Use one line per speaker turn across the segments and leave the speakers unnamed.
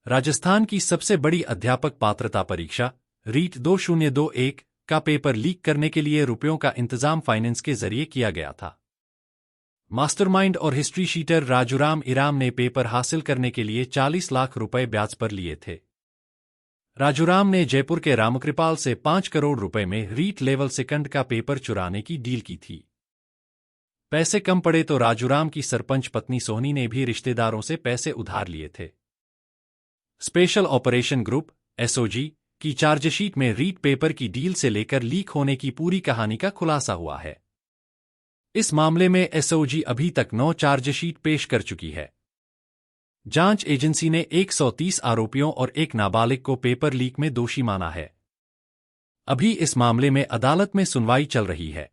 राजस्थान की सबसे बड़ी अध्यापक पात्रता परीक्षा रीट 2021 का पेपर लीक करने के लिए रुपयों का इंतजाम फाइनेंस के जरिए किया गया था। मास्टरमाइंड और हिस्ट्री शीटर राजूराम इराम ने पेपर हासिल करने के लिए 40 लाख रुपए ब्याज पर लिए थे। राजूराम ने जयपुर के रामकृपाल से 5 करोड़ रुपए में रीट लेवल सेकंड का पेपर चुराने की डील की थी। पैसे कम पड़े तो राजूराम की सरपंच पत्नी सोहनी ने भी रिश्तेदारों से पैसे उधार लिए थे। स्पेशल ऑपरेशन ग्रुप एसओजी की चार्जशीट में रीट पेपर की डील से लेकर लीक होने की पूरी कहानी का खुलासा हुआ है। इस मामले में एसओजी अभी तक 9 चार्जशीट पेश कर चुकी है। जांच एजेंसी ने 130 आरोपियों और एक नाबालिग को पेपर लीक में दोषी माना है। अभी इस मामले में अदालत में सुनवाई चल रही है।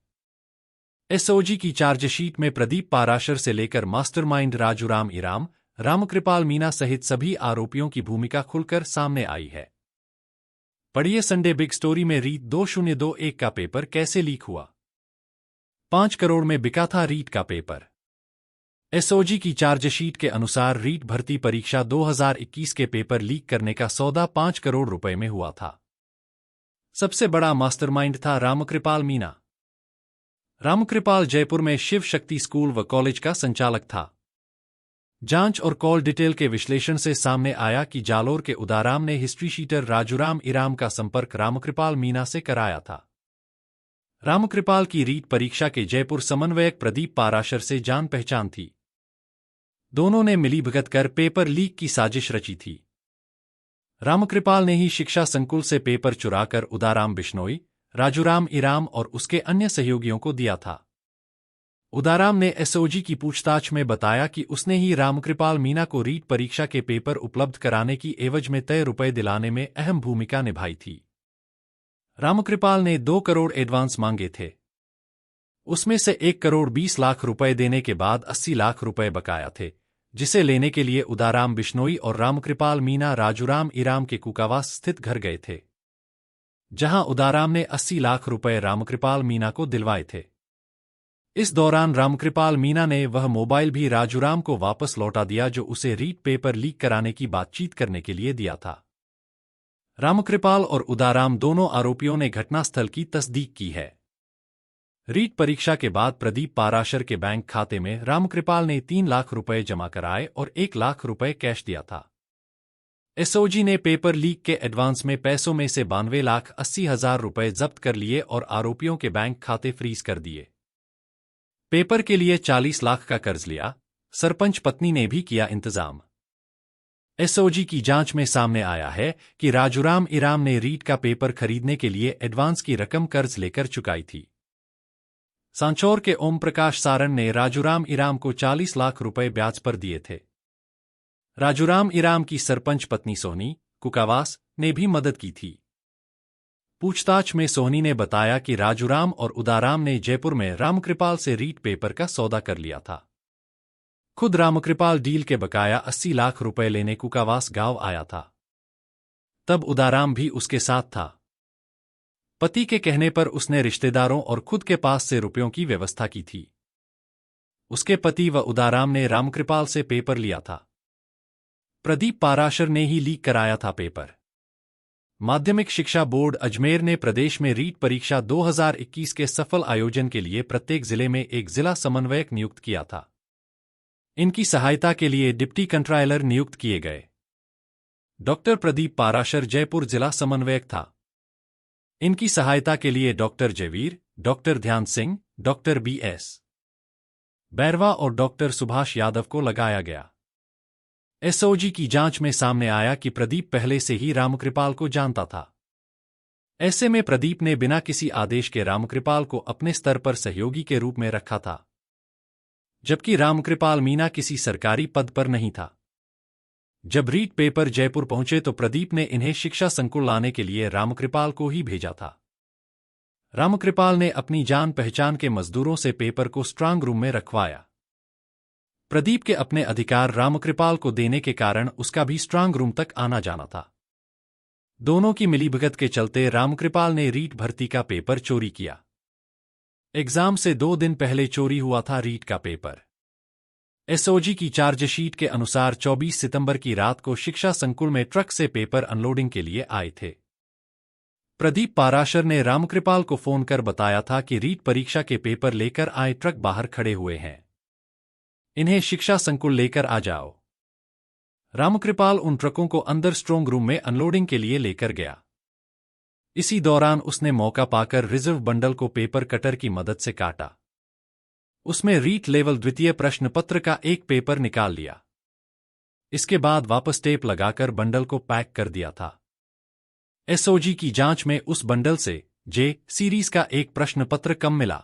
एसओजी की चार्जशीट में प्रदीप पाराशर से लेकर मास्टरमाइंड राजूराम इराम, रामकृपाल मीना सहित सभी आरोपियों की भूमिका खुलकर सामने आई है। पढ़िए संडे बिग स्टोरी में रीट 2021 का पेपर कैसे लीक हुआ। 5 करोड़ में बिका था रीट का पेपर। एसओजी की चार्जशीट के अनुसार रीट भर्ती परीक्षा 2021 के पेपर लीक करने का सौदा 5 करोड़ रुपए में हुआ था। सबसे बड़ा मास्टरमाइंड था रामकृपाल मीना। रामकृपाल जयपुर में शिव शक्ति स्कूल व कॉलेज का संचालक था। जांच और कॉल डिटेल के विश्लेषण से सामने आया कि जालोर के उदाराम ने हिस्ट्री शीटर राजूराम इराम का संपर्क रामकृपाल मीना से कराया था। रामकृपाल की रीट परीक्षा के जयपुर समन्वयक प्रदीप पाराशर से जान पहचान थी। दोनों ने मिलीभगत कर पेपर लीक की साजिश रची थी। रामकृपाल ने ही शिक्षा संकुल से पेपर चुराकर उदाराम बिश्नोई, राजूराम इराम और उसके अन्य सहयोगियों को दिया था। उदाराम ने एसओजी की पूछताछ में बताया कि उसने ही रामकृपाल मीना को रीट परीक्षा के पेपर उपलब्ध कराने की एवज में तय रुपए दिलाने में अहम भूमिका निभाई थी। रामकृपाल ने 2 करोड़ एडवांस मांगे थे। उसमें से 1 करोड़ 20 लाख रुपए देने के बाद 80 लाख रुपए बकाया थे, जिसे लेने के लिए उदाराम बिश्नोई और रामकृपाल मीना राजूराम इराम के कुकावास स्थित घर गए थे, जहां उदाराम ने 80 लाख रुपए रामकृपाल मीना को दिलवाए थे। इस दौरान रामकृपाल मीना ने वह मोबाइल भी राजूराम को वापस लौटा दिया जो उसे रीट पेपर लीक कराने की बातचीत करने के लिए दिया था। रामकृपाल और उदाराम दोनों आरोपियों ने घटनास्थल की तस्दीक की है। रीट परीक्षा के बाद प्रदीप पाराशर के बैंक खाते में रामकृपाल ने 3 लाख रुपए जमा कराए और 1 लाख रुपए कैश दिया था। एसओजी ने पेपर लीक के एडवांस में पैसों में से 92,80,000 रुपए जब्त कर लिए और आरोपियों के बैंक खाते फ्रीज कर दिए। पेपर के लिए 40 लाख का कर्ज लिया। सरपंच पत्नी ने भी किया इंतजाम। एसओजी की जांच में सामने आया है कि राजूराम इराम ने रीट का पेपर खरीदने के लिए एडवांस की रकम कर्ज लेकर चुकाई थी। सांचौर के ओम प्रकाश सारण ने राजूराम इराम को 40 लाख रुपए ब्याज पर दिए थे। राजूराम इराम की सरपंच पत्नी सोहनी, कुकावास, ने भी मदद की थी। पूछताछ में सोहनी ने बताया कि राजूराम और उदाराम ने जयपुर में रामकृपाल से रीट पेपर का सौदा कर लिया था। खुद रामकृपाल डील के बकाया 80 लाख रुपए लेने कुकावास गांव आया था। तब उदाराम भी उसके साथ था। पति के कहने पर उसने रिश्तेदारों और खुद के पास से रुपयों की व्यवस्था की थी। उसके पति व उदाराम ने रामकृपाल से पेपर लिया था। प्रदीप पाराशर ने ही लीक कराया था पेपर। माध्यमिक शिक्षा बोर्ड अजमेर ने प्रदेश में रीट परीक्षा 2021 के सफल आयोजन के लिए प्रत्येक जिले में एक जिला समन्वयक नियुक्त किया था। इनकी सहायता के लिए डिप्टी कंट्रोलर नियुक्त किए गए। डॉक्टर प्रदीप पाराशर जयपुर जिला समन्वयक था। इनकी सहायता के लिए डॉक्टर जयवीर, डॉक्टर ध्यान सिंह, डॉक्टर BS बैरवा और डॉक्टर सुभाष यादव को लगाया गया। एसओजी की जांच में सामने आया कि प्रदीप पहले से ही रामकृपाल को जानता था। ऐसे में प्रदीप ने बिना किसी आदेश के रामकृपाल को अपने स्तर पर सहयोगी के रूप में रखा था, जबकि रामकृपाल मीना किसी सरकारी पद पर नहीं था। जब रीट पेपर जयपुर पहुंचे तो प्रदीप ने इन्हें शिक्षा संकुल लाने के लिए रामकृपाल को ही भेजा था। रामकृपाल ने अपनी जान पहचान के मजदूरों से पेपर को स्ट्रांग रूम में रखवाया। प्रदीप के अपने अधिकार रामकृपाल को देने के कारण उसका भी स्ट्रांग रूम तक आना जाना था। दोनों की मिलीभगत के चलते रामकृपाल ने रीट भर्ती का पेपर चोरी किया। एग्जाम से 2 दिन पहले चोरी हुआ था रीट का पेपर। एसओजी की चार्जशीट के अनुसार 24 सितंबर की रात को शिक्षा संकुल में ट्रक से पेपर अनलोडिंग के लिए आए थे। प्रदीप पाराशर ने रामकृपाल को फोन कर बताया था कि रीट परीक्षा के पेपर लेकर आए ट्रक बाहर खड़े हुए हैं, इन्हें शिक्षा संकुल लेकर आ जाओ। रामकृपाल उन ट्रकों को अंदर स्ट्रोंग रूम में अनलोडिंग के लिए लेकर गया। इसी दौरान उसने मौका पाकर रिजर्व बंडल को पेपर कटर की मदद से काटा। उसमें रीट लेवल द्वितीय प्रश्न पत्र का एक पेपर निकाल लिया। इसके बाद वापस टेप लगाकर बंडल को पैक कर दिया था। एसओजी की जांच में उस बंडल से जे सीरीज का एक प्रश्न पत्र कम मिला।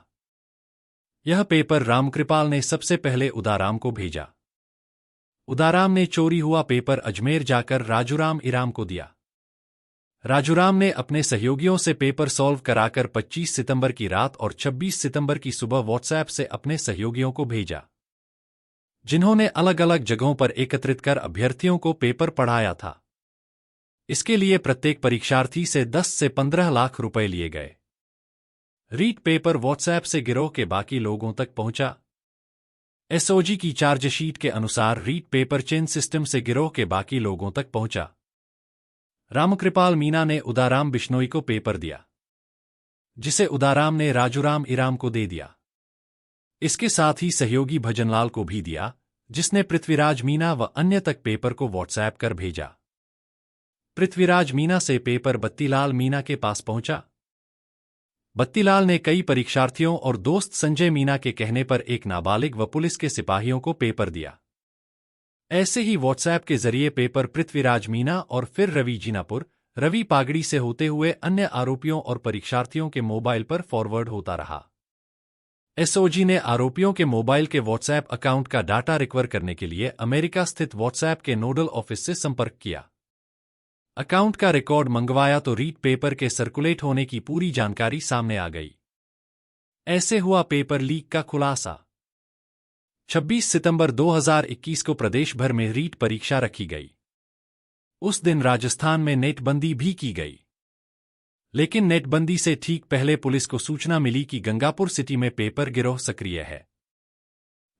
यह पेपर रामकृपाल ने सबसे पहले उदाराम को भेजा। उदाराम ने चोरी हुआ पेपर अजमेर जाकर राजूराम इराम को दिया। राजूराम ने अपने सहयोगियों से पेपर सॉल्व कराकर 25 सितंबर की रात और 26 सितंबर की सुबह व्हाट्सएप से अपने सहयोगियों को भेजा, जिन्होंने अलग अलग जगहों पर एकत्रित कर अभ्यर्थियों को पेपर पढ़ाया था। इसके लिए प्रत्येक परीक्षार्थी से 10 से 15 लाख रुपए लिए गए। रीट पेपर व्हाट्सएप से गिरोह के बाकी लोगों तक पहुंचा। एसओजी की चार्जशीट के अनुसार रीट पेपर चेन सिस्टम से गिरोह के बाकी लोगों तक पहुंचा। रामकृपाल मीना ने उदाराम बिश्नोई को पेपर दिया, जिसे उदाराम ने राजूराम इराम को दे दिया। इसके साथ ही सहयोगी भजनलाल को भी दिया, जिसने पृथ्वीराज मीना व अन्य तक पेपर को व्हाट्सएप कर भेजा। पृथ्वीराज मीना से पेपर बत्तीलाल मीना के पास पहुंचा। बत्तीलाल ने कई परीक्षार्थियों और दोस्त संजय मीना के कहने पर एक नाबालिग व पुलिस के सिपाहियों को पेपर दिया। ऐसे ही व्हाट्सएप के जरिए पेपर पृथ्वीराज मीना और फिर रवि जीनापुर, रवि पागड़ी से होते हुए अन्य आरोपियों और परीक्षार्थियों के मोबाइल पर फॉरवर्ड होता रहा। एसओजी ने आरोपियों के मोबाइल के व्हाट्सएप अकाउंट का डाटा रिकवर करने के लिए अमेरिका स्थित व्हाट्सएप के नोडल ऑफिस से संपर्क किया। अकाउंट का रिकॉर्ड मंगवाया तो रीट पेपर के सर्कुलेट होने की पूरी जानकारी सामने आ गई। ऐसे हुआ पेपर लीक का खुलासा। 26 सितंबर 2021 को प्रदेश भर में रीट परीक्षा रखी गई। उस दिन राजस्थान में नेटबंदी भी की गई। लेकिन नेटबंदी से ठीक पहले पुलिस को सूचना मिली कि गंगापुर सिटी में पेपर गिरोह सक्रिय है।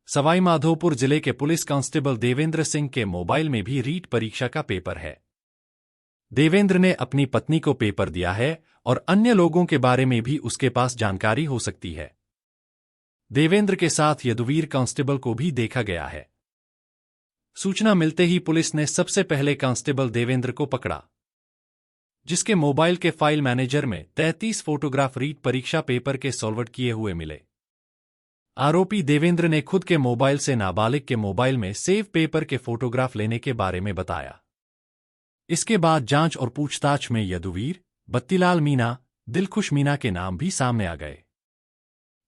सवाई माधोपुर जिले के पुलिस कांस्टेबल देवेंद्र सिंह के मोबाइल में भी रीट परीक्षा का पेपर है। देवेंद्र ने अपनी पत्नी को पेपर दिया है और अन्य लोगों के बारे में भी उसके पास जानकारी हो सकती है। देवेंद्र के साथ यदुवीर कांस्टेबल को भी देखा गया है। सूचना मिलते ही पुलिस ने सबसे पहले कांस्टेबल देवेंद्र को पकड़ा, जिसके मोबाइल के फाइल मैनेजर में 33 फोटोग्राफ रीट परीक्षा पेपर के सॉल्व किए हुए मिले। आरोपी देवेंद्र ने खुद के मोबाइल से नाबालिग के मोबाइल में सेव पेपर के फोटोग्राफ लेने के बारे में बताया। इसके बाद जांच और पूछताछ में यदुवीर, बत्तीलाल मीना, दिलखुश मीना के नाम भी सामने आ गए।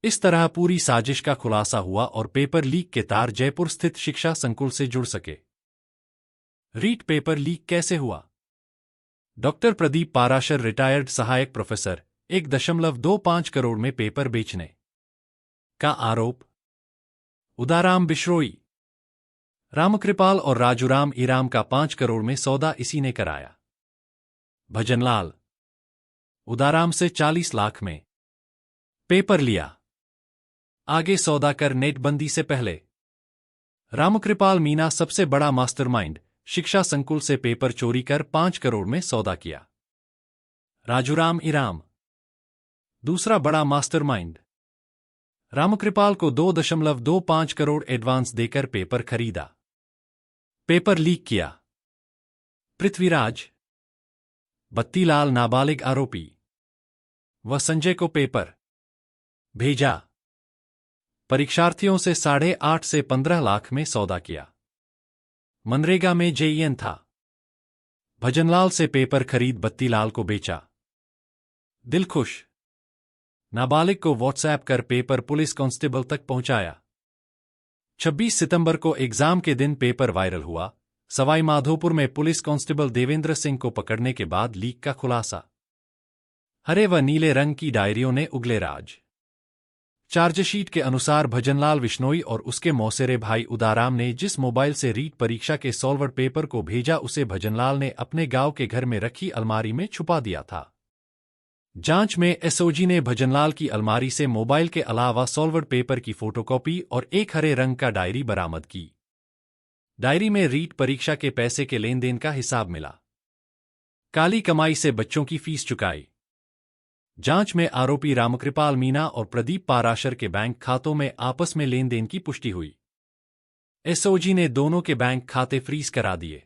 इस तरह पूरी साजिश का खुलासा हुआ और पेपर लीक के तार जयपुर स्थित शिक्षा संकुल से जुड़ सके। रीट पेपर लीक कैसे हुआ? डॉक्टर प्रदीप पाराशर, रिटायर्ड सहायक प्रोफेसर, 1.25 करोड़ में पेपर बेचने का आरोप। उदाराम बिश्नोई, रामकृपाल और राजूराम इराम का 5 करोड़ में सौदा इसी ने कराया। भजनलाल, उदाराम से 40 लाख में पेपर लिया। आगे सौदा कर नेटबंदी से पहले। रामकृपाल मीना सबसे बड़ा मास्टरमाइंड, शिक्षा संकुल से पेपर चोरी कर 5 करोड़ में सौदा किया। राजूराम इराम, दूसरा बड़ा मास्टरमाइंड, रामकृपाल को 2.25 करोड़ एडवांस देकर पेपर खरीदा, पेपर लीक किया। पृथ्वीराज, बत्तीलाल नाबालिग आरोपी, व संजय को पेपर भेजा। परीक्षार्थियों से 8.5 से 15 लाख में सौदा किया। मनरेगा में जेईएन था। भजनलाल से पेपर खरीद बत्तीलाल को बेचा। दिलखुश, नाबालिग को व्हाट्सएप कर पेपर पुलिस कांस्टेबल तक पहुंचाया। 26 सितंबर को एग्जाम के दिन पेपर वायरल हुआ। सवाई माधोपुर में पुलिस कांस्टेबल देवेंद्र सिंह को पकड़ने के बाद लीक का खुलासा। हरे व नीले रंग की डायरियों ने उगले राज। चार्जशीट के अनुसार भजनलाल बिश्नोई और उसके मौसेरे भाई उदाराम ने जिस मोबाइल से रीट परीक्षा के सॉल्वर्ड पेपर को भेजा उसे भजनलाल ने अपने गांव के घर में रखी अलमारी में छुपा दिया था। जांच में एसओजी ने भजनलाल की अलमारी से मोबाइल के अलावा सॉल्वर्ड पेपर की फोटोकॉपी और एक हरे रंग का डायरी बरामद की। डायरी में रीट परीक्षा के पैसे के लेन देन का हिसाब मिला। काली कमाई से बच्चों की फीस चुकाई। जांच में आरोपी रामकृपाल मीणा और प्रदीप पाराशर के बैंक खातों में आपस में लेन देन की पुष्टि हुई। एसओजी ने दोनों के बैंक खाते फ्रीज करा दिए।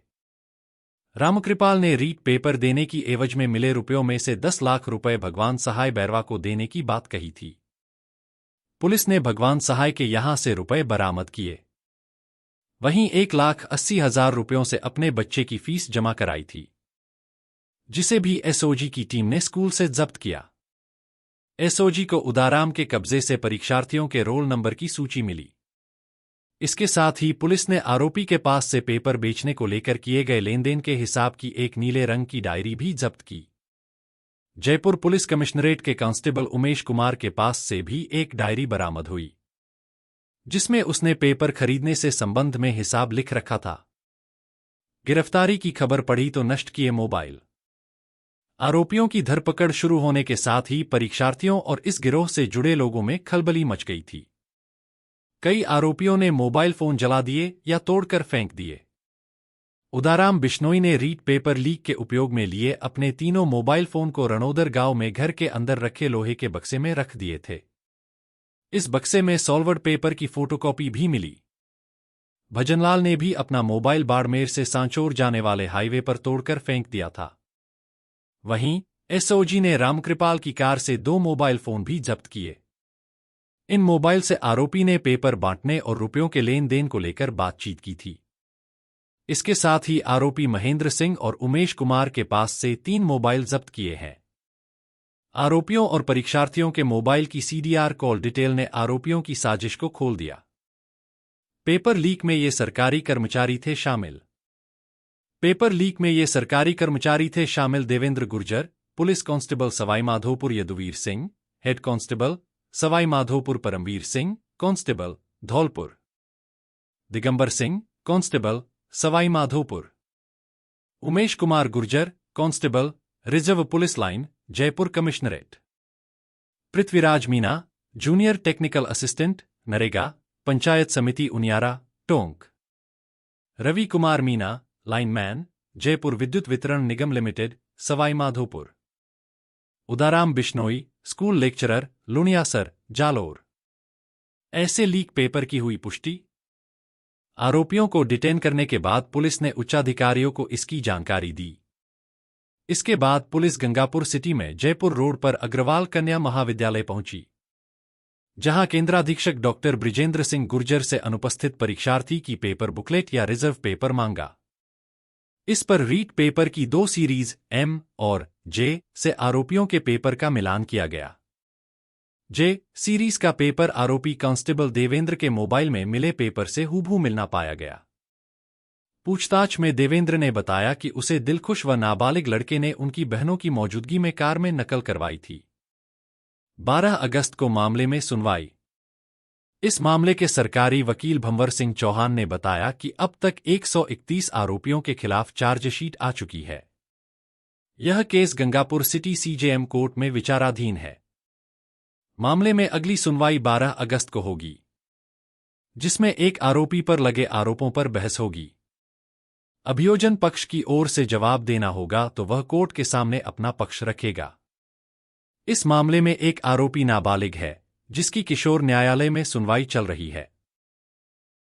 रामकृपाल ने रीट पेपर देने की एवज में मिले रुपयों में से 10 लाख रुपए भगवान सहाय बैरवा को देने की बात कही थी। पुलिस ने भगवान सहाय के यहां से रुपए बरामद किए। वहीं 1,80,000 रुपयों से अपने बच्चे की फीस जमा कराई थी, जिसे भी एसओजी की टीम ने स्कूल से जब्त किया। एसओजी को उदाराम के कब्जे से परीक्षार्थियों के रोल नंबर की सूची मिली। इसके साथ ही पुलिस ने आरोपी के पास से पेपर बेचने को लेकर किए गए लेनदेन के हिसाब की एक नीले रंग की डायरी भी जब्त की। जयपुर पुलिस कमिश्नरेट के कांस्टेबल उमेश कुमार के पास से भी एक डायरी बरामद हुई, जिसमें उसने पेपर खरीदने से संबंध में हिसाब लिख रखा था। गिरफ्तारी की खबर पड़ी तो नष्ट किए मोबाइल। आरोपियों की धरपकड़ शुरू होने के साथ ही परीक्षार्थियों और इस गिरोह से जुड़े लोगों में खलबली मच गई थी। कई आरोपियों ने मोबाइल फोन जला दिए या तोड़कर फेंक दिए। उदाराम बिश्नोई ने रीट पेपर लीक के उपयोग में लिए अपने तीनों मोबाइल फोन को रणोदर गांव में घर के अंदर रखे लोहे के बक्से में रख दिए थे। इस बक्से में सॉल्वर्ड पेपर की फोटोकॉपी भी मिली। भजनलाल ने भी अपना मोबाइल बाड़मेर से सांचौर जाने वाले हाईवे पर तोड़कर फेंक दिया था। वहीं एसओजी ने रामकृपाल की कार से 2 मोबाइल फोन भी जब्त किए। इन मोबाइल से आरोपी ने पेपर बांटने और रुपयों के लेन देन को लेकर बातचीत की थी। इसके साथ ही आरोपी महेंद्र सिंह और उमेश कुमार के पास से 3 मोबाइल जब्त किए हैं। आरोपियों और परीक्षार्थियों के मोबाइल की सीडीआर कॉल डिटेल ने आरोपियों की साजिश को खोल दिया। पेपर लीक में ये सरकारी कर्मचारी थे शामिल। Devendra Gurjar, police constable Sawai Madhopur Yaduveer Singh, head constable Sawai Madhopur Paramveer Singh, constable Dholpur Digambar Singh, constable Sawai Madhopur, Umesh Kumar Gurjar, constable reserve police line Jaipur commissionerate, Prithviraj Meena, junior technical assistant NREGA panchayat samiti Uniyara Tonk, Ravi Kumar Meena, lineman Jaipur Vidyut Vitran Nigam limited Sawai Madhopur, Udaram Bishnoi, school lecturer Luniyasar Jalore. ऐसे लीक पेपर की हुई पुष्टि। आरोपियों को डिटेन करने के बाद पुलिस ने उच्चाधिकारियों को इसकी जानकारी दी। इसके बाद पुलिस गंगापुर सिटी में जयपुर रोड पर अग्रवाल कन्या महाविद्यालय पहुंची, जहां केंद्राधीक्षक डॉक्टर ब्रिजेंद्र सिंह गुर्जर से अनुपस्थित परीक्षार्थी की पेपर बुकलेट या रिजर्व पेपर मांगा। इस पर रीट पेपर की 2 सीरीज एम और जे से आरोपियों के पेपर का मिलान किया गया। जे सीरीज का पेपर आरोपी कांस्टेबल देवेंद्र के मोबाइल में मिले पेपर से हूबहू मिलना पाया गया। पूछताछ में देवेंद्र ने बताया कि उसे दिलखुश व नाबालिग लड़के ने उनकी बहनों की मौजूदगी में कार में नकल करवाई थी। 12 अगस्त को मामले में सुनवाई। इस मामले के सरकारी वकील भंवर सिंह चौहान ने बताया कि अब तक 131 आरोपियों के खिलाफ चार्जशीट आ चुकी है। यह case Gangapur city CJM court में विचाराधीन है। मामले में अगली सुनवाई 12 अगस्त को होगी, जिसमें एक आरोपी पर लगे आरोपों पर बहस होगी। अभियोजन पक्ष की ओर से जवाब देना होगा तो वह कोर्ट के सामने अपना पक्ष रखेगा। इस मामले में एक आरोपी नाबालिग है, जिसकी किशोर न्यायालय में सुनवाई चल रही है।